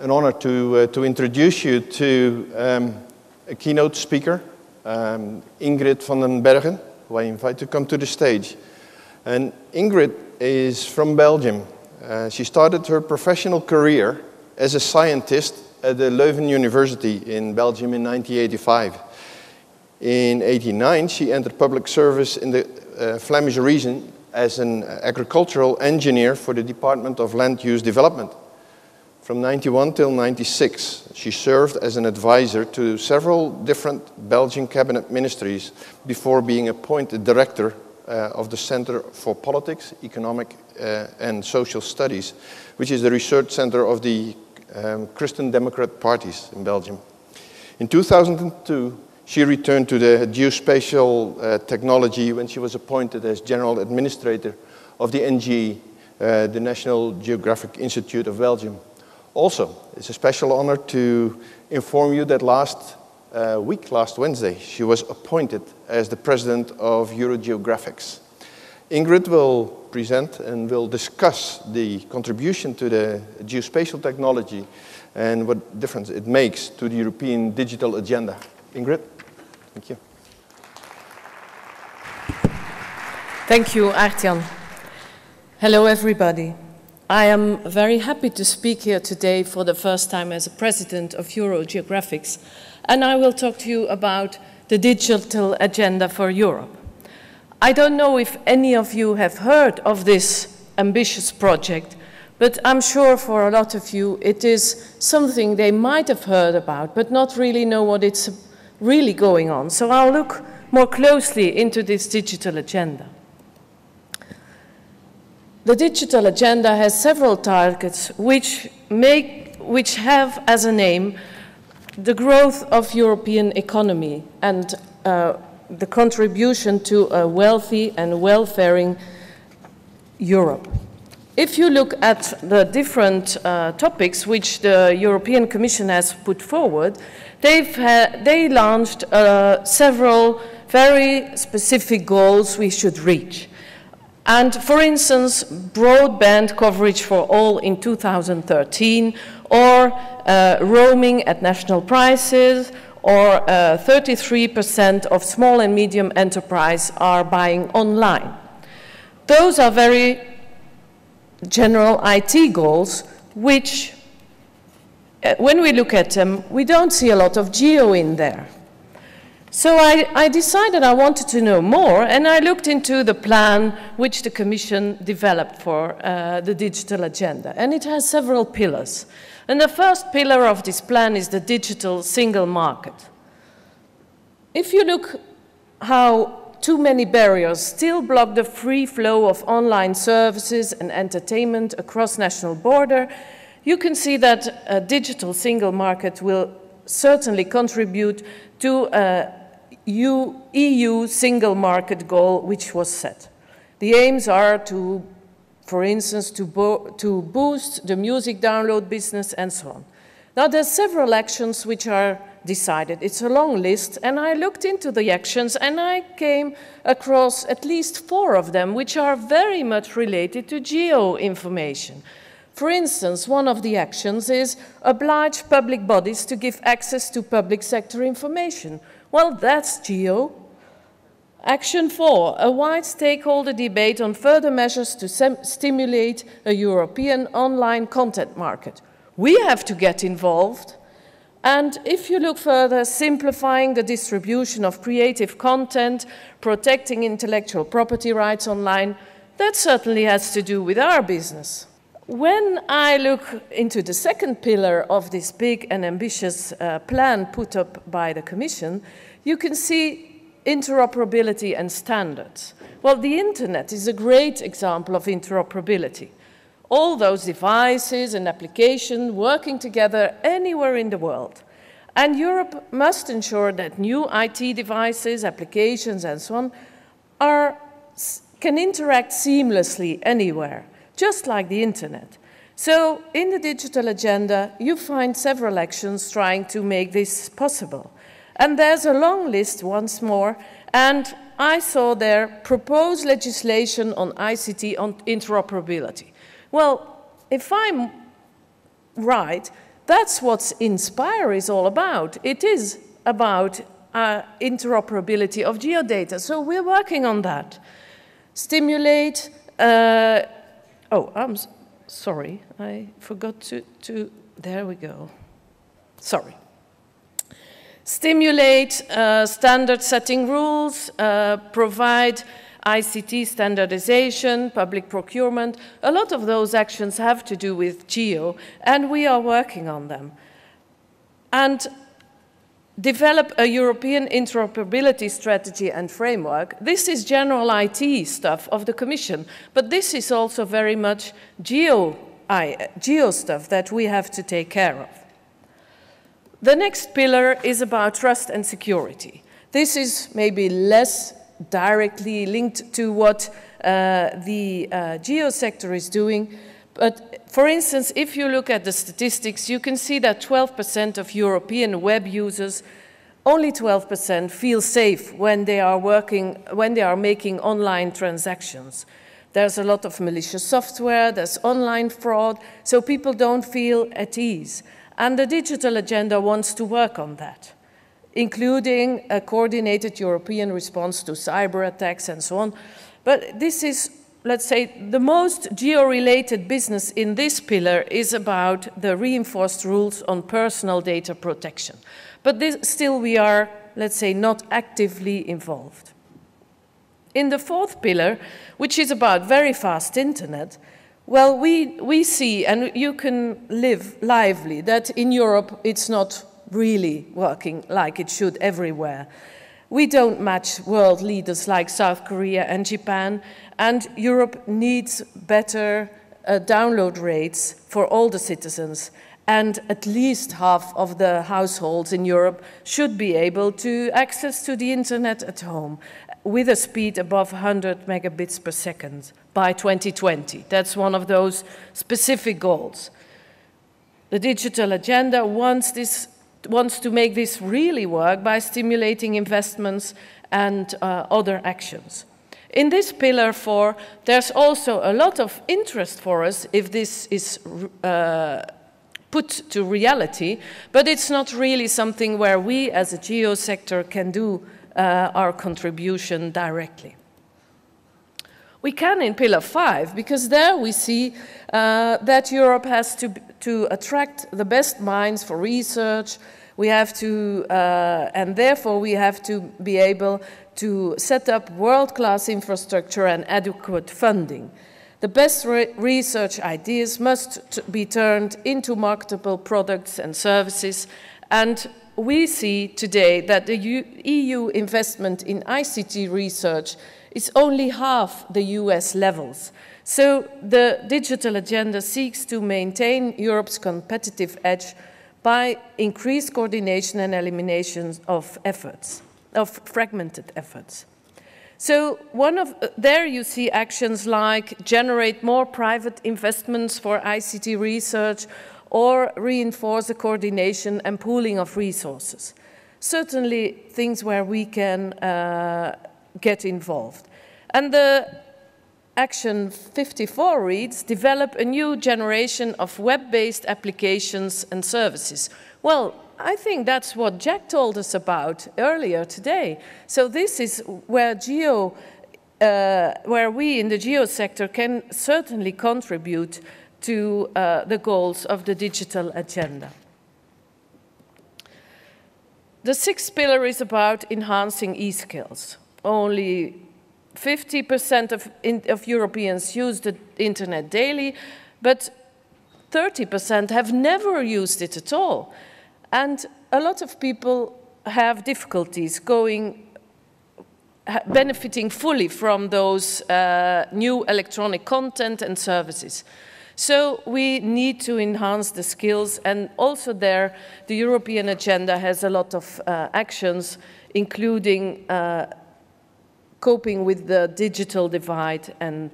an honor to introduce you to a keynote speaker, Ingrid Vanden Berghe, who I invite to come to the stage. And Ingrid is from Belgium. She started her professional career as a scientist at the Leuven University in Belgium in 1985. In 1989, she entered public service in the Flemish region as an agricultural engineer for the Department of Land Use Development. From 1991 till 1996, she served as an advisor to several different Belgian cabinet ministries before being appointed director of the Center for Politics, Economic and Social Studies, which is the research center of the Christian Democrat parties in Belgium. In 2002, she returned to the geospatial technology when she was appointed as General Administrator of the NGE, the National Geographic Institute of Belgium. Also, it's a special honor to inform you that last Wednesday, she was appointed as the President of EuroGeographics. Ingrid will present and will discuss the contribution to the geospatial technology and what difference it makes to the European digital agenda. Ingrid, thank you. Thank you, Artjan. Hello, everybody. I am very happy to speak here today for the first time as a president of EuroGeographics, and I will talk to you about the digital agenda for Europe. I don't know if any of you have heard of this ambitious project, but I'm sure for a lot of you it is something they might have heard about, but not really know what it's really going on. So I'll look more closely into this digital agenda. The digital agenda has several targets which have as an aim the growth of European economy and the contribution to a wealthy and well-faring Europe. If you look at the different topics which the European Commission has put forward, they launched several very specific goals we should reach. And for instance, broadband coverage for all in 2013, or roaming at national prices, or 33% of small and medium enterprise are buying online. Those are very general IT goals, which, when we look at them, we don't see a lot of geo in there. So I decided I wanted to know more, and I looked into the plan which the Commission developed for the digital agenda, and it has several pillars. And the first pillar of this plan is the digital single market. If you look how too many barriers still block the free flow of online services and entertainment across national border, you can see that a digital single market will certainly contribute to a EU single market goal which was set. The aims are to, for instance, to boost the music download business and so on. Now there's several actions which are decided. It's a long list, and I looked into the actions and I came across at least 4 of them which are very much related to geo information. For instance, one of the actions is oblige public bodies to give access to public sector information. Well, that's geo. Action 4, a wide stakeholder debate on further measures to stimulate a European online content market. We have to get involved. And if you look further, simplifying the distribution of creative content, protecting intellectual property rights online, that certainly has to do with our business. When I look into the second pillar of this big and ambitious plan put up by the Commission, you can see interoperability and standards. Well, the internet is a great example of interoperability. All those devices and applications working together anywhere in the world. And Europe must ensure that new IT devices, applications, and so on can interact seamlessly anywhere, just like the internet. So in the digital agenda, you find several actions trying to make this possible. And there's a long list once more, and I saw there proposed legislation on ICT on interoperability. Well, if I'm right, That's what Inspire is all about. It is about interoperability of geodata. So we're working on that. Stimulate, oh, I'm sorry, I forgot to, there we go. Sorry. Stimulate standard setting rules, provide ICT standardization, public procurement. A lot of those actions have to do with geo, and we are working on them. And develop a European interoperability strategy and framework. This is general IT stuff of the Commission, but this is also very much geo stuff that we have to take care of. The next pillar is about trust and security. This is maybe less directly linked to what the geo sector is doing. But for instance, if you look at the statistics, you can see that 12% of European web users, only 12% feel safe when they are making online transactions. There's a lot of malicious software, there's online fraud, so people don't feel at ease. And the digital agenda wants to work on that, including a coordinated European response to cyber attacks and so on. But this is, let's say, the most geo-related business in this pillar is about the reinforced rules on personal data protection. But still we are, let's say, not actively involved. In the fourth pillar, which is about very fast internet, well, we see, and you can live lively, that in Europe it's not really working like it should everywhere. We don't match world leaders like South Korea and Japan, and Europe needs better download rates for all the citizens, and at least half of the households in Europe should be able to access to the internet at home with a speed above 100 megabits per second by 2020. That's one of those specific goals. The digital agenda wants to make this really work by stimulating investments and other actions. In this pillar 4, there's also a lot of interest for us if this is put to reality, but it's not really something where we as a geo sector can do our contribution directly. We can in pillar 5, because there we see that Europe has to attract the best minds for research. We have to, and therefore we have to be able to set up world-class infrastructure and adequate funding. The best research ideas must be turned into marketable products and services, and we see today that the EU investment in ICT research is only half the US levels. So the digital agenda seeks to maintain Europe's competitive edge by increased coordination and elimination of efforts, of fragmented efforts. So there you see actions like generate more private investments for ICT research or reinforce the coordination and pooling of resources. Certainly things where we can get involved. And the Action 54 reads, develop a new generation of web-based applications and services. Well, I think that's what Jack told us about earlier today. So this is where where we in the geo sector can certainly contribute to the goals of the digital agenda. The sixth pillar is about enhancing e-skills. Only 50% of Europeans use the internet daily, but 30% have never used it at all. And a lot of people have difficulties benefiting fully from those new electronic content and services. So we need to enhance the skills, and also there the European agenda has a lot of actions, including coping with the digital divide and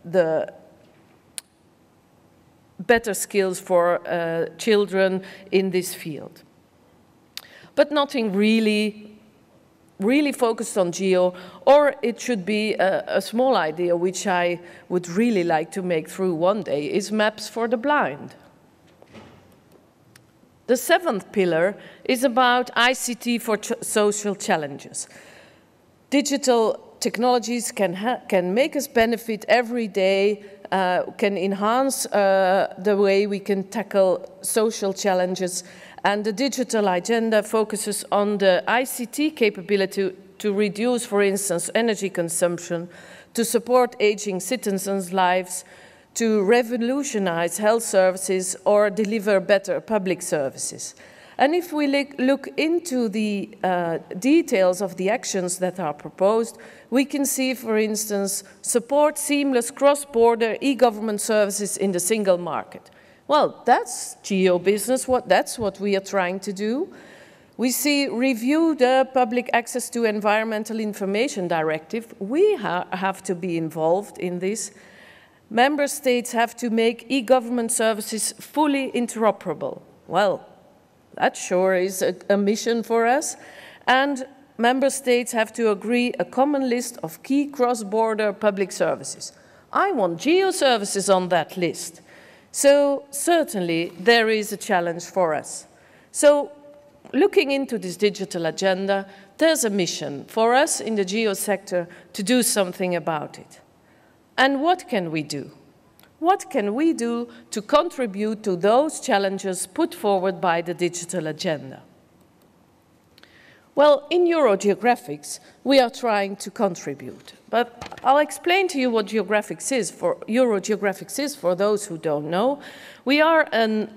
the better skills for children in this field. But nothing really focused on geo, or it should be a small idea, which I would really like to make through one day, is maps for the blind. The seventh pillar is about ICT for social challenges. Digital technologies can make us benefit every day, can enhance the way we can tackle social challenges, and the digital agenda focuses on the ICT capability to reduce, for instance, energy consumption, to support aging citizens' lives, to revolutionize health services or deliver better public services. And if we look into the details of the actions that are proposed, we can see, for instance, support seamless cross-border e-government services in the single market. Well, that's geo-business, that's what we are trying to do. We see review the Public Access to Environmental Information Directive. We have to be involved in this. Member states have to make e-government services fully interoperable. Well, that sure is a mission for us. And member states have to agree a common list of key cross-border public services. I want geo-services on that list. So certainly there is a challenge for us. So looking into this digital agenda, there's a mission for us in the geo sector to do something about it. And what can we do? What can we do to contribute to those challenges put forward by the digital agenda? Well, in EuroGeographics, we are trying to contribute. But I'll explain to you what EuroGeographics is for those who don't know. We are a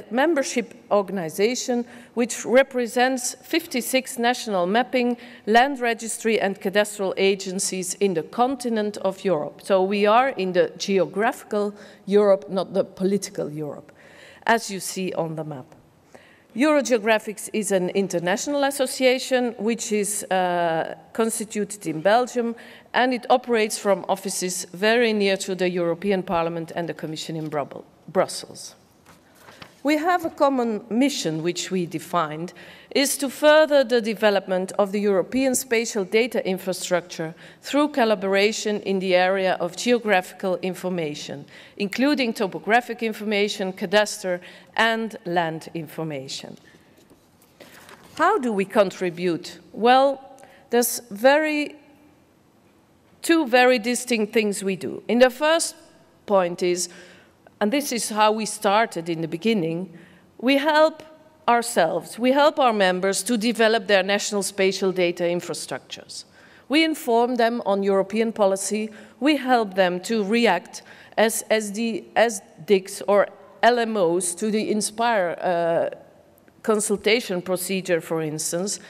membership organization which represents 56 national mapping, land registry and cadastral agencies in the continent of Europe. So we are in the geographical Europe, not the political Europe, as you see on the map. EuroGeographics is an international association which is constituted in Belgium, and it operates from offices very near to the European Parliament and the Commission in Brussels. We have a common mission which we defined, is to further the development of the European spatial data infrastructure through collaboration in the area of geographical information, including topographic information, cadastre, and land information. How do we contribute? Well, there's two very distinct things we do. In the first point is, and this is how we started in the beginning, we help ourselves, we help our members to develop their national spatial data infrastructures. We inform them on European policy, we help them to react as SDICs or LMOs to the INSPIRE consultation procedure, for instance.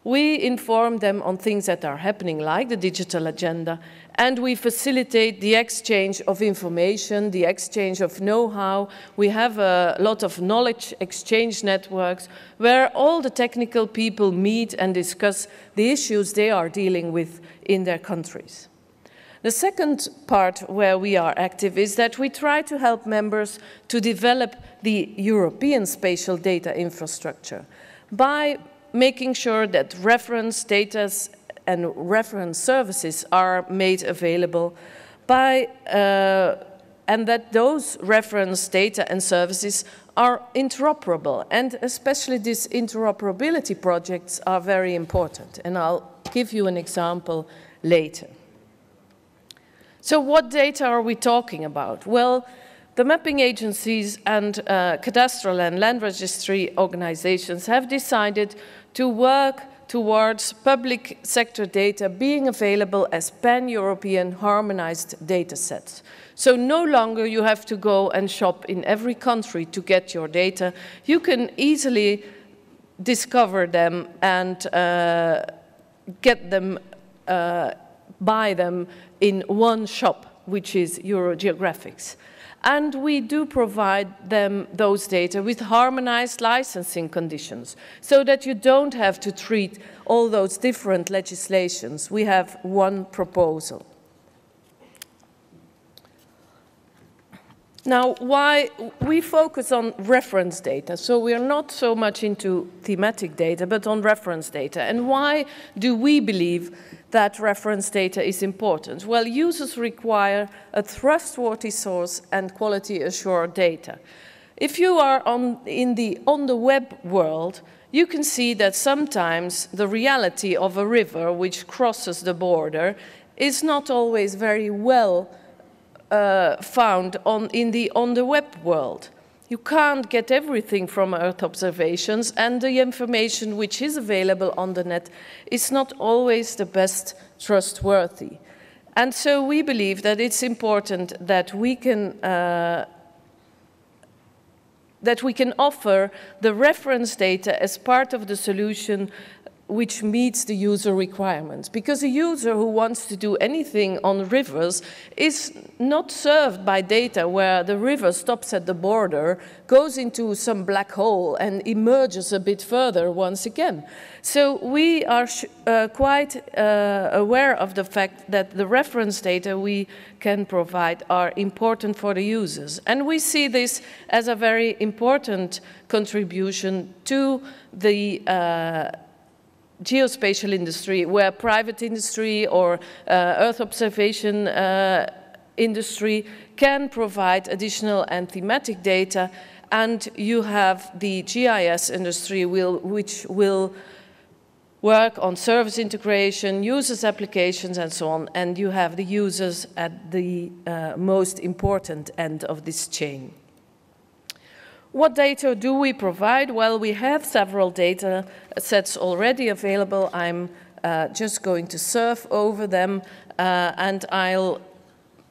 We inform them on things that are happening, like the digital agenda, and we facilitate the exchange of information, the exchange of know-how. We have a lot of knowledge exchange networks where all the technical people meet and discuss the issues they are dealing with in their countries. The second part where we are active is that we try to help members to develop the European spatial data infrastructure by making sure that reference data and reference services are made available and that those reference data and services are interoperable. And especially these interoperability projects are very important. And I'll give you an example later. So what data are we talking about? Well, the mapping agencies and cadastral and land registry organizations have decided to work towards public sector data being available as pan-European harmonized data sets. So no longer you have to go and shop in every country to get your data. You can easily discover them and get them, buy them in one shop, which is EuroGeographics. And we do provide them those data with harmonized licensing conditions so that you don't have to treat all those different legislations. We have one proposal. Now, why we focus on reference data? So we are not so much into thematic data, but on reference data. And why do we believe that reference data is important? Well, users require a trustworthy source and quality assured data. If you are in the on-the-web world, you can see that sometimes the reality of a river which crosses the border is not always very well found in the on-the-web world. You can't get everything from Earth observations, and the information which is available on the net is not always the best trustworthy. And so we believe that it's important that we can offer the reference data as part of the solution which meets the user requirements. Because a user who wants to do anything on rivers is not served by data where the river stops at the border, goes into some black hole and emerges a bit further once again. So we are quite aware of the fact that the reference data we can provide are important for the users. And we see this as a very important contribution to the geospatial industry, where private industry or Earth observation industry can provide additional and thematic data, and you have the GIS industry which will work on service integration, users applications, and so on, and you have the users at the most important end of this chain. What data do we provide? Well, we have several data sets already available. I'm just going to surf over them, and I'll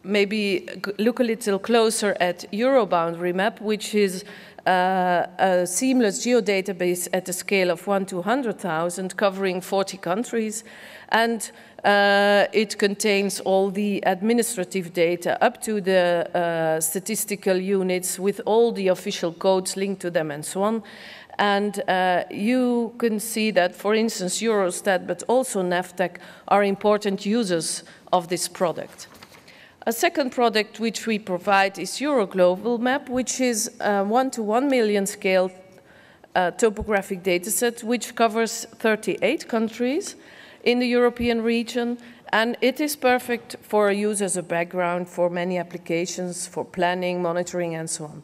maybe look a little closer at Euroboundary Map, which is a seamless geodatabase at a scale of 1 to 100,000, covering 40 countries. And it contains all the administrative data up to the statistical units with all the official codes linked to them and so on. And you can see that, for instance, Eurostat, but also NAVTEC are important users of this product. A second product which we provide is EuroGlobal Map, which is a 1 to 1 million scale topographic dataset, which covers 38 countries in the European region, and it is perfect for a user as a background for many applications, for planning, monitoring, and so on.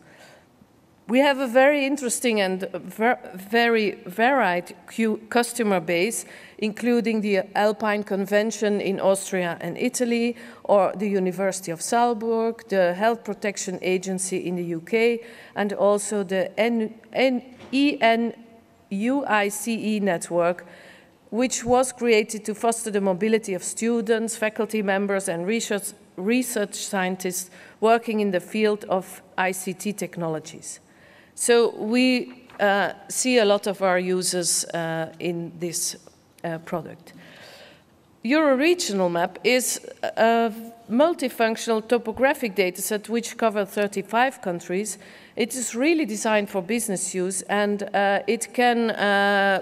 We have a very interesting and very varied customer base, including the Alpine Convention in Austria and Italy, or the University of Salzburg, the Health Protection Agency in the UK, and also the ENUICE network, which was created to foster the mobility of students, faculty members, and research scientists working in the field of ICT technologies. So we see a lot of our users in this product. Euroregional Map is a multifunctional topographic dataset which covers 35 countries. It is really designed for business use, and it can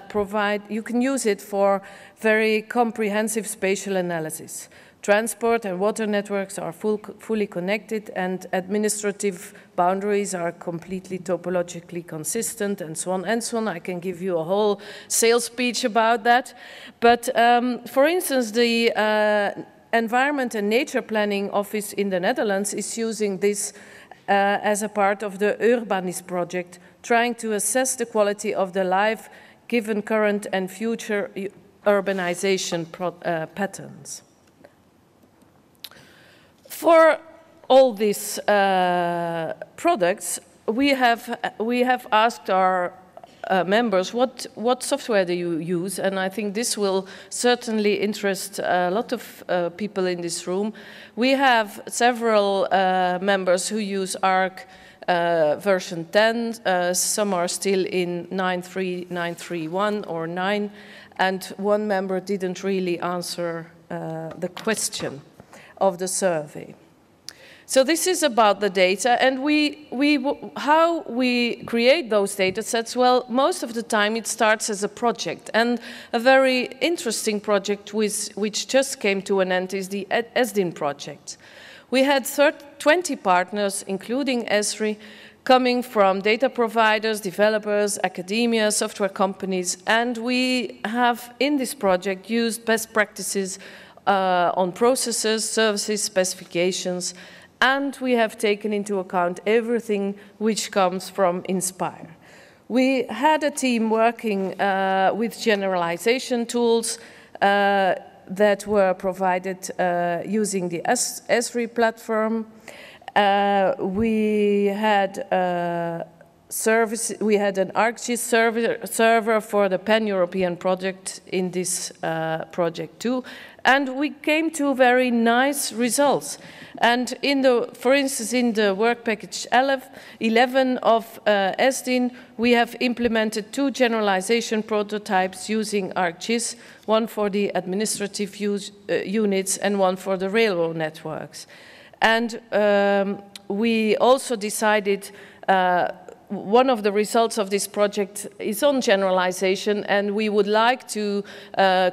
provide, you can use it for very comprehensive spatial analysis. Transport and water networks are fully connected, and administrative boundaries are completely topologically consistent, and so on and so on. I can give you a whole sales speech about that. But for instance, the Environment and Nature Planning Office in the Netherlands is using this as a part of the Urbanis project, trying to assess the quality of the life given current and future urbanization patterns. For all these products, we have asked our members what software do you use, and I think this will certainly interest a lot of people in this room. We have several members who use ARC version 10, some are still in 9.3, 9.3.1 or 9, and one member didn't really answer the question of the survey. So this is about the data, and how we create those data sets. Well, most of the time it starts as a project, and a very interesting project which just came to an end is the ESDIN project. We had 20 partners, including Esri, coming from data providers, developers, academia, software companies, and we have in this project used best practices on processes, services, specifications, and we have taken into account everything which comes from INSPIRE. We had a team working with generalization tools that were provided using the Esri platform. We had we had an ArcGIS server for the pan-European project in this project too, and we came to very nice results. And for instance, in the work package 11 of ESDIN, we have implemented 2 generalization prototypes using ArcGIS, one for the administrative units and one for the railroad networks. And we also decided one of the results of this project is on generalization, and we would like to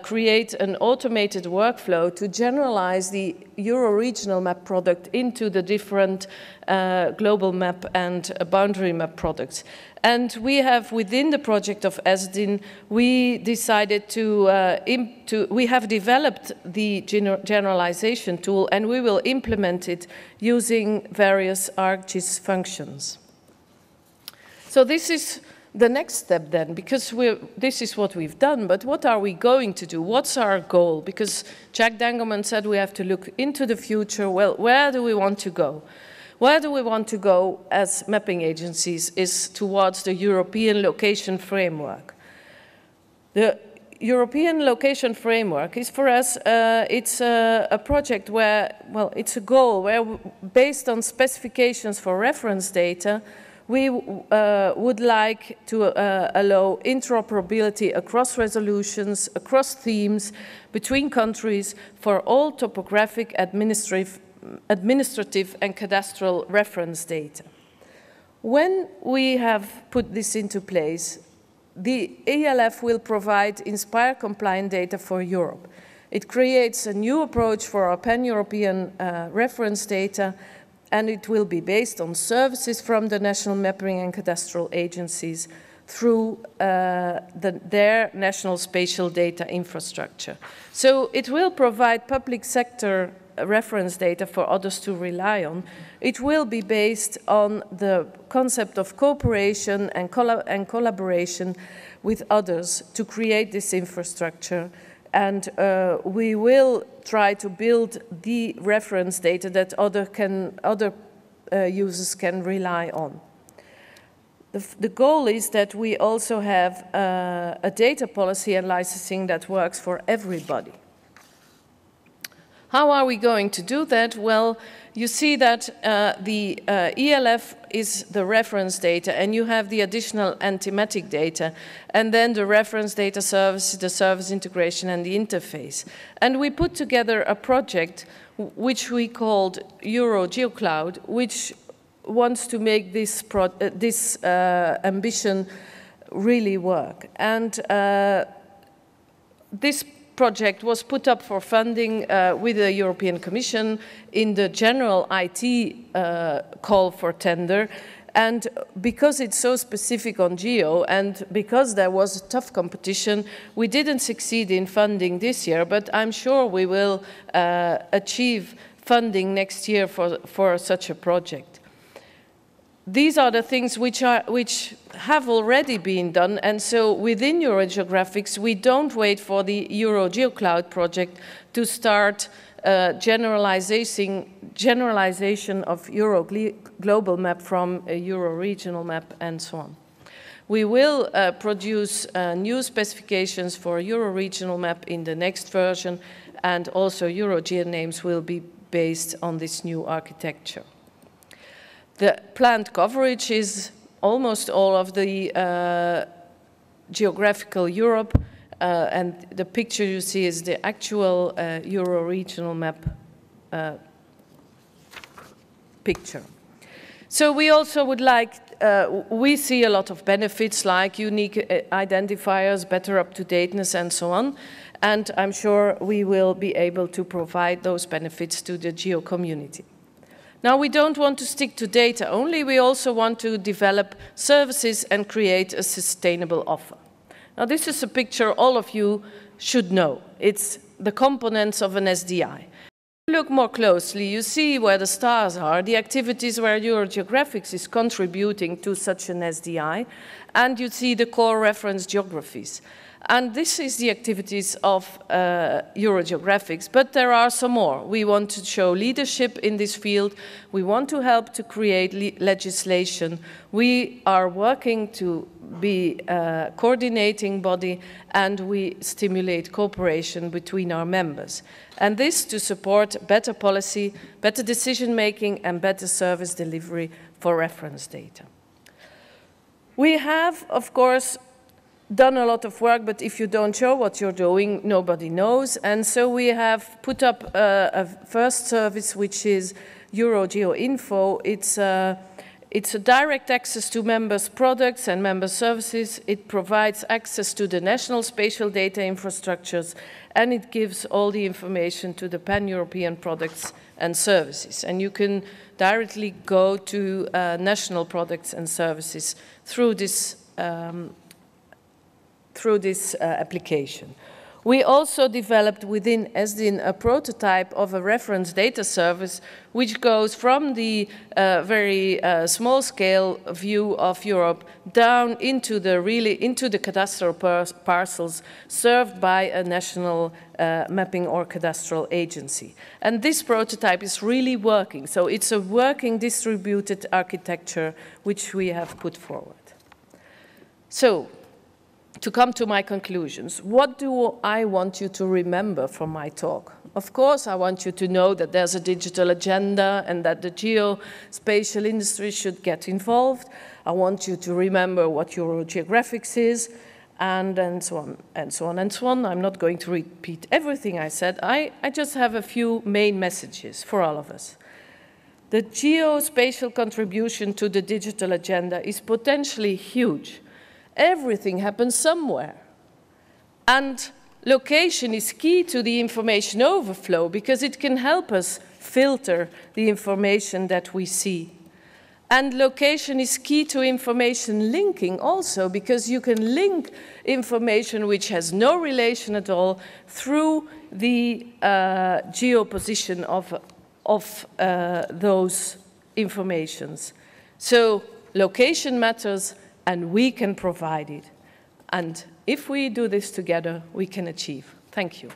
create an automated workflow to generalize the Euro-regional map product into the different global map and boundary map products. And we have, within the project of ESDIN, we decided we have developed the generalization tool, and we will implement it using various ArcGIS functions. So this is the next step then, because this is what we've done, but what are we going to do? What's our goal? Because Jack Dangelman said we have to look into the future. Well, where do we want to go? Where do we want to go as mapping agencies is towards the European location framework. The European location framework is for us, it's a project where, well, it's a goal where based on specifications for reference data, we would like to allow interoperability across resolutions, across themes, between countries for all topographic, administrative and cadastral reference data. When we have put this into place, the ELF will provide INSPIRE compliant data for Europe. It creates a new approach for our pan-European reference data, and it will be based on services from the national mapping and cadastral agencies through their national spatial data infrastructure. So it will provide public sector reference data for others to rely on. It will be based on the concept of cooperation and collaboration with others to create this infrastructure. And we will try to build the reference data that other users can rely on. The goal is that we also have a data policy and licensing that works for everybody. How are we going to do that? Well, you see that the ELF is the reference data, and you have the additional antimatic data, and then the reference data service, the service integration, and the interface. And we put together a project which we called EuroGeoCloud, which wants to make this ambition really work. And this project was put up for funding with the European Commission in the general IT call for tender. And because it's so specific on geo, and because there was tough competition, we didn't succeed in funding this year, but I'm sure we will achieve funding next year for such a project. These are the things which have already been done, and so within Eurogeographics, we don't wait for the EuroGeoCloud project to start generalization of Euro global map from a Euro regional map and so on. We will produce new specifications for Euro regional map in the next version, and also EuroGeo names will be based on this new architecture. The planned coverage is almost all of the geographical Europe, and the picture you see is the actual Euro-regional map picture. So we also would like, we see a lot of benefits like unique identifiers, better up-to-dateness, and so on, and I'm sure we will be able to provide those benefits to the geo community. Now, we don't want to stick to data only, we also want to develop services and create a sustainable offer. Now, this is a picture all of you should know. It's the components of an SDI. Look more closely, you see where the stars are, the activities where Eurogeographics is contributing to such an SDI, and you see the core reference geographies. And this is the activities of Eurogeographics, but there are some more. We want to show leadership in this field. We want to help to create legislation. We are working to be a coordinating body, and we stimulate cooperation between our members. And this to support better policy, better decision-making, and better service delivery for reference data. We have, of course, done a lot of work, but if you don't show what you're doing, nobody knows. And so we have put up a first service, which is EuroGeoInfo. It's a direct access to members' products and member services. It provides access to the national spatial data infrastructures, and it gives all the information to the pan-European products and services. And you can directly go to national products and services through this application. We also developed within ESDIN a prototype of a reference data service which goes from the very small-scale view of Europe down into the cadastral parcels served by a national mapping or cadastral agency. And this prototype is really working. So it's a working distributed architecture which we have put forward. So, to come to my conclusions, what do I want you to remember from my talk? Of course, I want you to know that there's a digital agenda and that the geospatial industry should get involved. I want you to remember what Eurogeographics is, and so on, and so on, and so on. I'm not going to repeat everything I said. I just have a few main messages for all of us. The geospatial contribution to the digital agenda is potentially huge. Everything happens somewhere. And location is key to the information overflow because it can help us filter the information that we see. And location is key to information linking also because you can link information which has no relation at all through the geoposition of those informations. So location matters, and we can provide it. And if we do this together, we can achieve. Thank you.